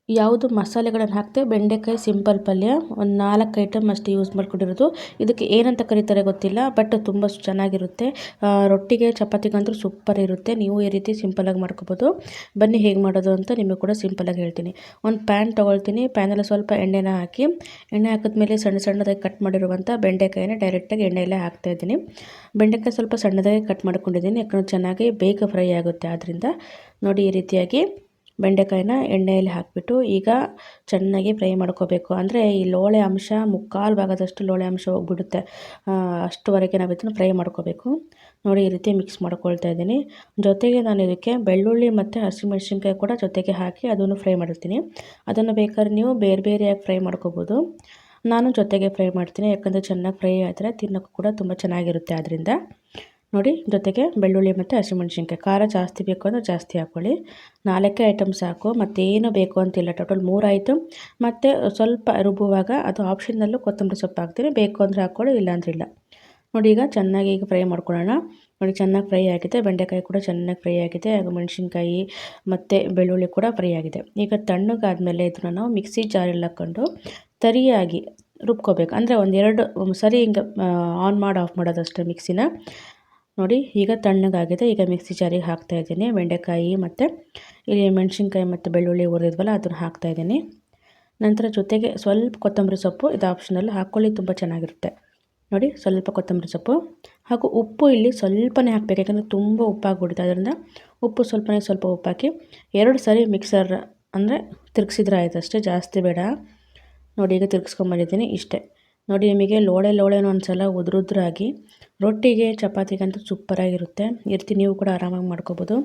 ಯಾವುದು ಮಸಾಲೆಗಳನ್ನು ಹಾಕದೆ ಬೆಂಡೆಕಾಯಿ ಸಿಂಪಲ್ ಪಲ್ಯ ಒಂದು 4 ಐಟಮ್ ಅಷ್ಟು ಯೂಸ್ ಮಾಡ್ಕೊಂಡಿರೋದು. ಇದಕ್ಕೆ ಏನಂತ ಕರೀತಾರೆ ಗೊತ್ತಿಲ್ಲ, ಬಟ್ ತುಂಬ ಚೆನ್ನಾಗಿರುತ್ತೆ. ರೊಟ್ಟಿಗೆ ಚಪಾತಿಗಂತೂ ಸೂಪರ್ ಇರುತ್ತೆ. ನೀವು ಈ ರೀತಿ ಸಿಂಪಲಾಗಿ ಮಾಡ್ಕೋಬೋದು. ಬನ್ನಿ ಹೇಗೆ ಮಾಡೋದು ಅಂತ ನಿಮಗೆ ಕೂಡ ಸಿಂಪಲಾಗಿ ಹೇಳ್ತೀನಿ. ಒಂದು ಪ್ಯಾನ್ ತೊಗೊಳ್ತೀನಿ. ಪ್ಯಾನಲ್ಲಿ ಸ್ವಲ್ಪ ಎಣ್ಣೆನ ಹಾಕಿ, ಎಣ್ಣೆ ಹಾಕಿದ್ಮೇಲೆ ಸಣ್ಣ ಸಣ್ಣದಾಗಿ ಕಟ್ ಮಾಡಿರುವಂಥ ಬೆಂಡೆಕಾಯಿನ ಡೈರೆಕ್ಟಾಗಿ ಎಣ್ಣೆಯಲ್ಲೇ ಹಾಕ್ತಾಯಿದ್ದೀನಿ. ಬೆಂಡೆಕಾಯಿ ಸ್ವಲ್ಪ ಸಣ್ಣದಾಗಿ ಕಟ್ ಮಾಡ್ಕೊಂಡಿದ್ದೀನಿ, ಯಾಕಂದರೆ ಚೆನ್ನಾಗಿ ಬೇಗ ಫ್ರೈ ಆಗುತ್ತೆ. ಆದ್ದರಿಂದ ನೋಡಿ ಈ ರೀತಿಯಾಗಿ ಬೆಂಡೆಕಾಯಿನ ಎಣ್ಣೆಯಲ್ಲಿ ಹಾಕಿಬಿಟ್ಟು ಈಗ ಚೆನ್ನಾಗಿ ಫ್ರೈ ಮಾಡ್ಕೋಬೇಕು. ಅಂದರೆ ಈ ಲೋಳೆ ಅಂಶ ಮುಕ್ಕಾಲು ಭಾಗದಷ್ಟು ಲೋಳೆ ಅಂಶ ಹೋಗ್ಬಿಡುತ್ತೆ. ಅಷ್ಟುವರೆಗೆ ನಾವು ಇದನ್ನು ಫ್ರೈ ಮಾಡ್ಕೋಬೇಕು. ನೋಡಿ ಈ ರೀತಿ ಮಿಕ್ಸ್ ಮಾಡ್ಕೊಳ್ತಾ ಇದ್ದೀನಿ. ಜೊತೆಗೆ ನಾನು ಇದಕ್ಕೆ ಬೆಳ್ಳುಳ್ಳಿ ಮತ್ತು ಹಸಿಮೆಣಸಿನ್ಕಾಯಿ ಕೂಡ ಜೊತೆಗೆ ಹಾಕಿ ಅದನ್ನು ಫ್ರೈ ಮಾಡಿರ್ತೀನಿ. ಅದನ್ನು ಬೇಕಾದ್ರೆ ನೀವು ಬೇರೆ ಬೇರೆಯಾಗಿ ಫ್ರೈ ಮಾಡ್ಕೋಬೋದು. ನಾನು ಜೊತೆಗೆ ಫ್ರೈ ಮಾಡ್ತೀನಿ, ಯಾಕಂದರೆ ಚೆನ್ನಾಗಿ ಫ್ರೈ ಆದರೆ ತಿನ್ನೋಕ್ಕೂ ಕೂಡ ತುಂಬ ಚೆನ್ನಾಗಿರುತ್ತೆ. ಆದ್ದರಿಂದ ನೋಡಿ, ಜೊತೆಗೆ ಬೆಳ್ಳುಳ್ಳಿ ಮತ್ತು ಹಸಿಮೆಣಸಿನ್ಕಾಯಿ. ಖಾರ ಜಾಸ್ತಿ ಬೇಕು ಅಂದರೆ ಜಾಸ್ತಿ ಹಾಕ್ಕೊಳ್ಳಿ. 4 ಐಟಮ್ ಸಾಕು, ಮತ್ತೇನು ಬೇಕು ಅಂತಿಲ್ಲ. Total 3 item. ಮತ್ತು ಸ್ವಲ್ಪ ರುಬ್ಬುವಾಗ ಅದು ಆಪ್ಷನಲ್ಲು ಕೊತ್ತಂಬರಿ ಸೊಪ್ಪು ಹಾಕ್ತೀನಿ, ಬೇಕು ಅಂದರೆ ಹಾಕ್ಕೊಳ್ಳಿ, ಇಲ್ಲಾಂದ್ರೆ ಇಲ್ಲ. ನೋಡಿ ಈಗ ಚೆನ್ನಾಗಿ ಈಗ ಫ್ರೈ ಮಾಡ್ಕೊಳ್ಳೋಣ. ನೋಡಿ ಚೆನ್ನಾಗಿ ಫ್ರೈ ಆಗಿದೆ, ಬೆಂಡೆಕಾಯಿ ಕೂಡ ಚೆನ್ನಾಗಿ ಫ್ರೈ ಆಗಿದೆ, ಹಾಗೂ ಮೆಣಸಿನ್ಕಾಯಿ ಮತ್ತು ಬೆಳ್ಳುಳ್ಳಿ ಕೂಡ ಫ್ರೈ ಆಗಿದೆ. ಈಗ ತಣ್ಣಗಾದ್ಮೇಲೆ ಇದನ್ನು ನಾವು ಮಿಕ್ಸಿ ಜಾರಲ್ಲಿ ಹಾಕ್ಕೊಂಡು ತರಿಯಾಗಿ ರುಬ್ಕೋಬೇಕು. ಅಂದರೆ ಒಂದು ಸರಿ ಹಿಂಗೆ ಆನ್ ಮಾಡಿ ಆಫ್ ಮಾಡೋದಷ್ಟೇ ಮಿಕ್ಸಿನ. ನೋಡಿ ಈಗ ತಣ್ಣಗಾಗಿದೆ. ಈಗ ಮಿಕ್ಸಿ ಜಾರಿಗೆ ಹಾಕ್ತಾಯಿದ್ದೀನಿ ಬೆಂಡೆಕಾಯಿ ಮತ್ತು ಇಲ್ಲಿ ಮೆಣಸಿನ್ಕಾಯಿ ಮತ್ತು ಬೆಳ್ಳುಳ್ಳಿ ಹುರಿದ್ವಲ್ಲ ಅದನ್ನು ಹಾಕ್ತಾಯಿದ್ದೀನಿ. ನಂತರ ಜೊತೆಗೆ ಸ್ವಲ್ಪ ಕೊತ್ತಂಬರಿ ಸೊಪ್ಪು, ಇದು ಆಪ್ಷನಲ್, ಹಾಕ್ಕೊಳ್ಳಿ, ತುಂಬ ಚೆನ್ನಾಗಿರುತ್ತೆ. ನೋಡಿ ಸ್ವಲ್ಪ ಕೊತ್ತಂಬರಿ ಸೊಪ್ಪು ಹಾಗೂ ಉಪ್ಪು ಇಲ್ಲಿ ಸ್ವಲ್ಪನೇ ಹಾಕಬೇಕು, ಯಾಕಂದರೆ ತುಂಬ ಉಪ್ಪಾಗ್ಬಿಡುತ್ತೆ. ಅದರಿಂದ ಉಪ್ಪು ಸ್ವಲ್ಪ ಉಪ್ಪು ಹಾಕಿ 2 ಸರಿ ಮಿಕ್ಸರ್ ಅಂದರೆ ತಿರುಗಿಸಿದ್ರೆ ಆಯ್ತು ಅಷ್ಟೇ, ಜಾಸ್ತಿ ಬೇಡ. ನೋಡಿ ಈಗ ತಿರುಗಿಸ್ಕೊಂಬಂದಿದ್ದೀನಿ, ಇಷ್ಟೇ. ನೋಡಿ ನಿಮಗೆ ಲೋಳೆನೂ ಒಂದು ಸಲ ಉದುರಾಗಿ ರೊಟ್ಟಿಗೆ ಚಪಾತಿಗಂತೂ ಸೂಪರಾಗಿರುತ್ತೆ. ಈ ರೀತಿ ನೀವು ಕೂಡ ಆರಾಮಾಗಿ ಮಾಡ್ಕೋಬೋದು.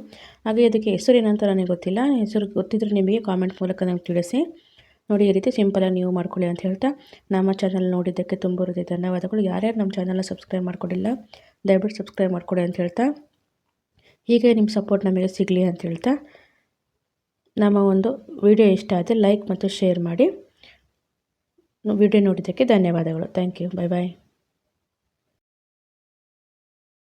ಹಾಗೆ ಇದಕ್ಕೆ ಹೆಸರು ಏನಂತ ನನಗೆ ಗೊತ್ತಿಲ್ಲ, ಹೆಸರು ಗೊತ್ತಿದ್ದರೆ ನಿಮಗೆ ಕಾಮೆಂಟ್ ಮೂಲಕ ನನಗೆ ತಿಳಿಸಿ. ನೋಡಿ ಈ ರೀತಿ ಸಿಂಪಲಾಗಿ ನೀವು ಮಾಡ್ಕೊಳ್ಳಿ ಅಂತ ಹೇಳ್ತಾ, ನಮ್ಮ ಚಾನಲ್ ನೋಡಿದ್ದಕ್ಕೆ ತುಂಬ ಹೃದಯ ಧನ್ಯವಾದಗಳು. ಯಾರ್ಯಾರು ನಮ್ಮ ಚಾನಲ್ನ ಸಬ್ಸ್ಕ್ರೈಬ್ ಮಾಡ್ಕೊಂಡಿಲ್ಲ ದಯವಿಟ್ಟು ಸಬ್ಸ್ಕ್ರೈಬ್ ಮಾಡ್ಕೊಳ್ಳಿ ಅಂತ ಹೇಳ್ತಾ, ಹೀಗೆ ನಿಮ್ಮ ಸಪೋರ್ಟ್ ನಮಗೆ ಸಿಗಲಿ ಅಂತ ಹೇಳ್ತಾ, ನಮ್ಮ ಒಂದು ವಿಡಿಯೋ ಇಷ್ಟ ಆದರೆ ಲೈಕ್ ಮತ್ತು ಶೇರ್ ಮಾಡಿ. ವಿಡಿಯೋ ನೋಡಿದ್ದಕ್ಕೆ ಧನ್ಯವಾದಗಳು. Thank you. Bye bye.